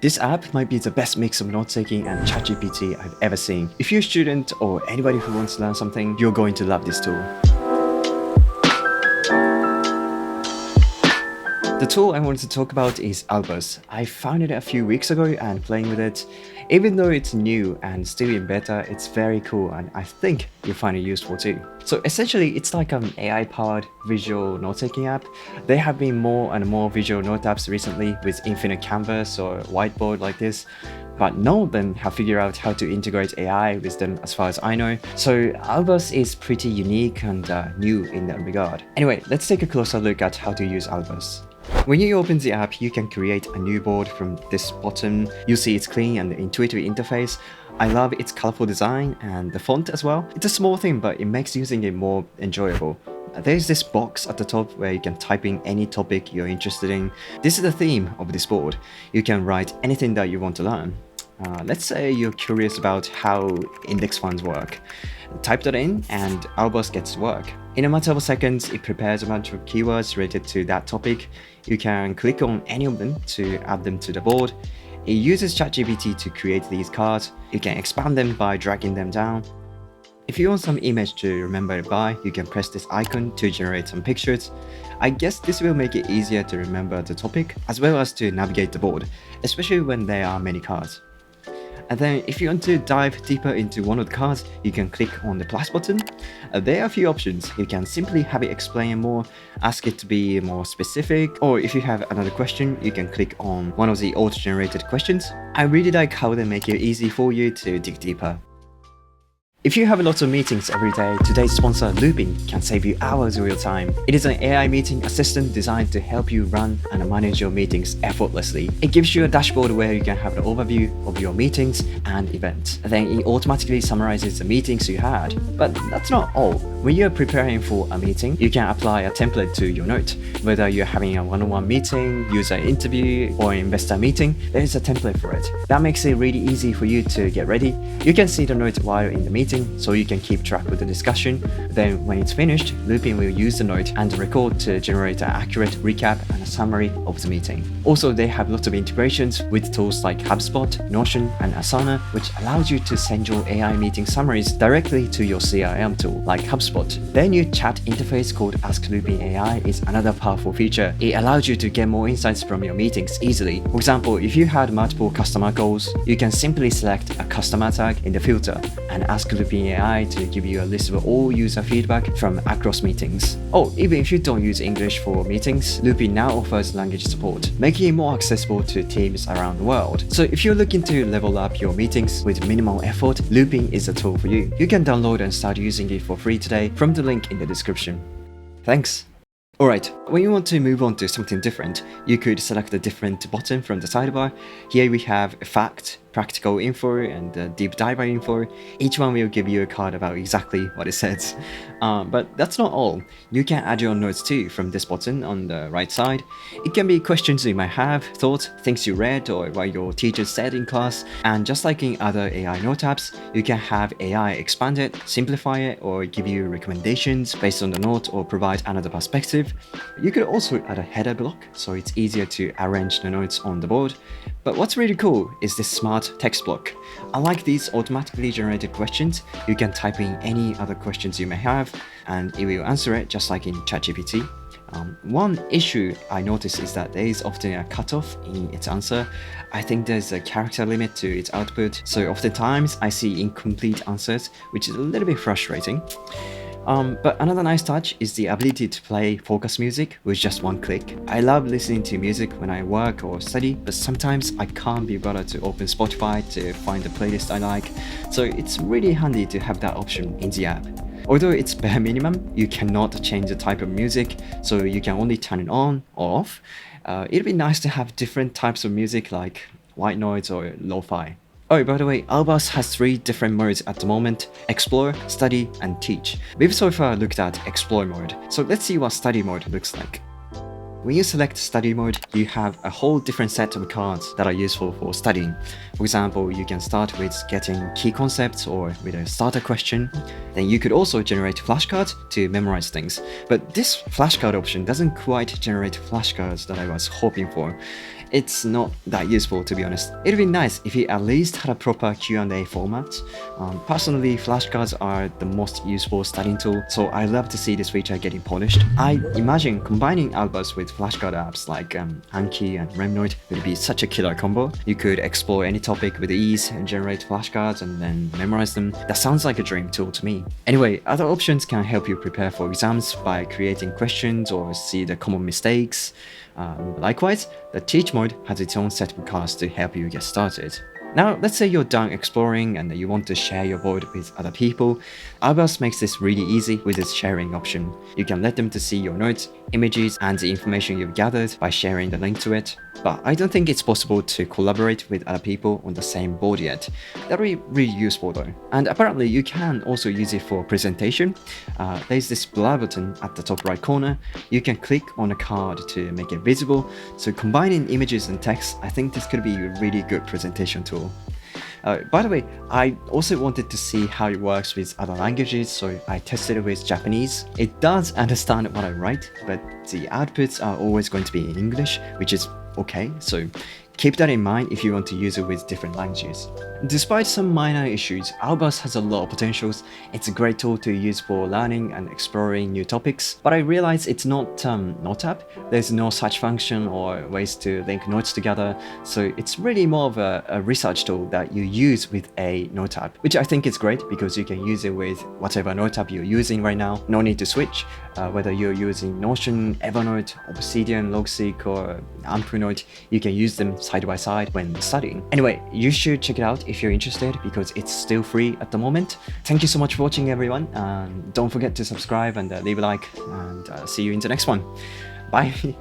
This app might be the best mix of note-taking and ChatGPT I've ever seen. If you're a student or anybody who wants to learn something, you're going to love this tool. The tool I wanted to talk about is Albus. I found it a few weeks ago and playing with it. Even though it's new and still in beta, it's very cool and I think you'll find it useful too. So essentially, it's like an AI-powered visual note-taking app. There have been more and more visual note apps recently with infinite canvas or whiteboard like this, but none of them have figured out how to integrate AI with them as far as I know. So Albus is pretty unique and new in that regard. Anyway, let's take a closer look at how to use Albus. When you open the app, you can create a new board from this bottom. You see its clean and intuitive interface. I love its colorful design and the font as well. It's a small thing, but it makes using it more enjoyable. There's this box at the top where you can type in any topic you're interested in. This is the theme of this board. You can write anything that you want to learn. Let's say you're curious about how index funds work. Type that in and Albus gets to work. In a matter of seconds, it prepares a bunch of keywords related to that topic. You can click on any of them to add them to the board. It uses ChatGPT to create these cards. You can expand them by dragging them down. If you want some image to remember it by, you can press this icon to generate some pictures. I guess this will make it easier to remember the topic as well as to navigate the board, especially when there are many cards. And then if you want to dive deeper into one of the cards, you can click on the plus button. There are a few options. You can simply have it explain more, ask it to be more specific, or if you have another question, you can click on one of the auto-generated questions. I really like how they make it easy for you to dig deeper. If you have a lot of meetings every day, today's sponsor Loopin can save you hours of your time. It is an AI meeting assistant designed to help you run and manage your meetings effortlessly. It gives you a dashboard where you can have an overview of your meetings and events. Then it automatically summarizes the meetings you had. But that's not all. When you're preparing for a meeting, you can apply a template to your note. Whether you're having a one-on-one meeting, user interview, or investor meeting, there is a template for it. That makes it really easy for you to get ready. You can see the note while in the meeting, so you can keep track with the discussion. Then when it's finished, Loopin will use the note and record to generate an accurate recap and a summary of the meeting. Also, they have lots of integrations with tools like HubSpot, Notion, and Asana, which allows you to send your AI meeting summaries directly to your CRM tool like HubSpot. Their new chat interface called Ask Loopin AI is another powerful feature. It allows you to get more insights from your meetings easily. For example, if you had multiple customer calls, you can simply select a customer tag in the filter and ask Loopin AI to give you a list of all user feedback from across meetings. Oh, even if you don't use English for meetings, Loopin now offers language support, making it more accessible to teams around the world. So if you're looking to level up your meetings with minimal effort, Loopin is a tool for you. You can download and start using it for free today from the link in the description. Thanks! Alright, when you want to move on to something different, you could select a different button from the sidebar. Here we have fact, practical info, and deep diver info. Each one will give you a card about exactly what it says. But that's not all. You can add your notes too from this button on the right side. It can be questions you might have, thoughts, things you read, or what your teacher said in class. And just like in other AI note apps, you can have AI expand it, simplify it, or give you recommendations based on the note or provide another perspective. You could also add a header block, so it's easier to arrange the notes on the board. But what's really cool is this smart text block. Unlike these automatically generated questions, you can type in any other questions you may have, and it will answer it just like in ChatGPT. One issue I noticed is that there is often a cutoff in its answer. I think there's a character limit to its output, so oftentimes I see incomplete answers, which is a little bit frustrating. But another nice touch is the ability to play focus music with just one click. I love listening to music when I work or study, but sometimes I can't be bothered to open Spotify to find the playlist I like, so it's really handy to have that option in the app. Although it's bare minimum, you cannot change the type of music, so you can only turn it on or off. It'd be nice to have different types of music like white noise or lo-fi. Oh, by the way, Albus has 3 different modes at the moment: Explore, Study, and Teach. We've so far looked at Explore mode, so let's see what Study mode looks like. When you select study mode, you have a whole different set of cards that are useful for studying. For example, you can start with getting key concepts or with a starter question. Then you could also generate flashcards to memorize things. But this flashcard option doesn't quite generate flashcards that I was hoping for. it's not that useful, to be honest. It'd be nice if it at least had a proper Q&A format. Personally, flashcards are the most useful studying tool, so I love to see this feature getting polished. I imagine combining Albus with flashcard apps like Anki and Remnoid would be such a killer combo. You could explore any topic with ease and generate flashcards and then memorize them. That sounds like a dream tool to me. Anyway, other options can help you prepare for exams by creating questions or see the common mistakes. Likewise, the Teach mode has its own set of cards to help you get started. Now, let's say you're done exploring and you want to share your board with other people. Albus makes this really easy with its sharing option. You can let them to see your notes, images, and the information you've gathered by sharing the link to it. But I don't think it's possible to collaborate with other people on the same board yet. That'd be really useful though. And apparently you can also use it for presentation. There's this blur button at the top right corner. You can click on a card to make it visible. So combining images and text, I think this could be a really good presentation tool. By the way, I also wanted to see how it works with other languages, so I tested it with Japanese. It does understand what I write, but the outputs are always going to be in English, which is okay, so keep that in mind if you want to use it with different languages. Despite some minor issues, Albus has a lot of potentials. It's a great tool to use for learning and exploring new topics, but I realize it's not Note app. There's no such function or ways to link notes together, so it's really more of a research tool that you use with a Note app, which I think is great because you can use it with whatever Note app you're using right now. No need to switch, whether you're using Notion, Evernote, Obsidian, Logseq, or Amplenote, you can use them side by side when studying. Anyway, you should check it out if you're interested because it's still free at the moment. Thank you so much for watching, everyone. Don't forget to subscribe and leave a like, and see you in the next one. Bye.